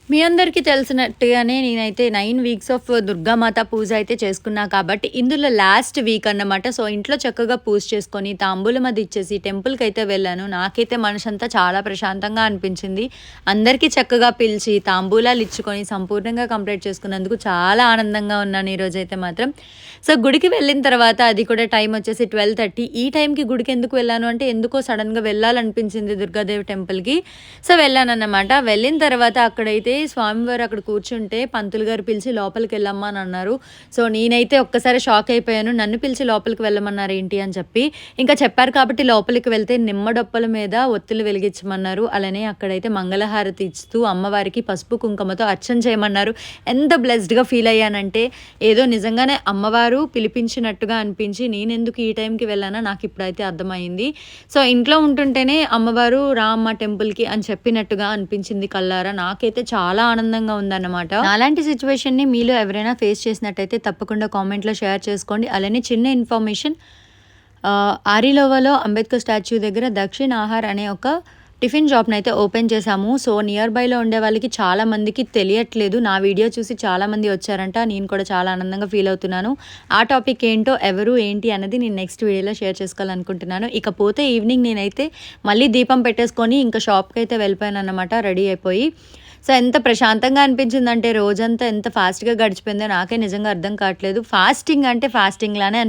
మీ అందరికీ తెలిసినట్టుగానే నేనైతే 9 weeks of Durgamata పూజ అయితే చేసుకున్నా కాబట్టి ఇందులో లాస్ట్ వీక్ అన్నమాట. సో, ఇంట్లో చక్కగా పూజ చేసుకొని తాంబూలం అది ఇచ్చేసి టెంపుల్‌కి అయితే వెళ్ళాను. నాకైతే మనసంతా చాలా ప్రశాంతంగా అనిపించింది. అందరికీ చక్కగా పిలిచి తాంబూలాలు ఇచ్చుకొని సంపూర్ణంగా కంప్లీట్ చేసుకున్నందుకు చాలా ఆనందంగా ఉన్నాను ఈరోజైతే మాత్రం. సో, గుడికి వెళ్ళిన తర్వాత అది కూడా టైం వచ్చేసి 12:30. ఈ టైంకి గుడికి ఎందుకు వెళ్ళాను అంటే ఎందుకో సడన్‌గా వెళ్ళాలనిపించింది దుర్గాదేవి టెంపుల్‌కి. సో, వెళ్ళానన్నమాట. వెళ్ళిన తర్వాత అక్కడైతే స్వామివారు అక్కడ కూర్చుంటే పంతులు గారు పిలిచి లోపలికి వెళ్ళమ్మా అని అన్నారు. సో, నేనైతే ఒక్కసారి షాక్ అయిపోయాను. నన్ను పిలిచి లోపలికి వెళ్ళమన్నారు ఏంటి అని చెప్పి. ఇంకా చెప్పారు కాబట్టి లోపలికి వెళ్తే నిమ్మ డొప్పల మీద ఒత్తులు వెలిగించమన్నారు. అలానే అక్కడైతే మంగళహారతి ఇస్తూ అమ్మవారికి పసుపు కుంకుమతో అర్చన చేయమన్నారు. ఎంత బ్లెస్డ్‌గా ఫీల్ అయ్యానంటే ఏదో నిజంగానే అమ్మవారు పిలిపించినట్టుగా అనిపించి నేనెందుకు ఈ టైంకి వెళ్ళానో నాకు ఇప్పుడైతే అర్థమైంది. సో, ఇంట్లో ఉంటుంటేనే అమ్మవారు రా అమ్మ టెంపుల్‌కి అని చెప్పినట్టుగా అనిపించింది కళ్ళారా. నాకైతే చాలా ఆనందంగా ఉందన్నమాట. అలాంటి సిచ్యువేషన్‌ని మీలో ఎవరైనా ఫేస్ చేసినట్టయితే తప్పకుండా కామెంట్‌లో షేర్ చేసుకోండి. అలానే చిన్న ఇన్ఫర్మేషన్, ఆరిలోవలో అంబేద్కర్ స్టాచ్యూ దగ్గర దక్షిణ్ ఆహార్ అనే ఒక టిఫిన్ షాప్‌నైతే ఓపెన్ చేశాము. సో, నియర్ బైలో ఉండే వాళ్ళకి చాలా మందికి తెలియట్లేదు. నా వీడియో చూసి చాలామంది వచ్చారంట. నేను కూడా చాలా ఆనందంగా ఫీల్ అవుతున్నాను. ఆ టాపిక్ ఏంటో, ఎవరు ఏంటి అన్నది నేను నెక్స్ట్ వీడియోలో షేర్ చేసుకోవాలనుకుంటున్నాను. ఇకపోతే ఈవినింగ్ నేనైతే మళ్ళీ దీపం పెట్టేసుకొని ఇంకా షాప్‌కి అయితే వెళ్ళిపోయానన్నమాట రెడీ అయిపోయి. సో, ఎంత ప్రశాంతంగా అనిపించిందంటే రోజంతా ఎంత ఫాస్ట్‌గా గడిచిపోయిందో నాకే నిజంగా అర్థం కావట్లేదు. ఫాస్టింగ్ అంటే ఫాస్టింగ్ లానే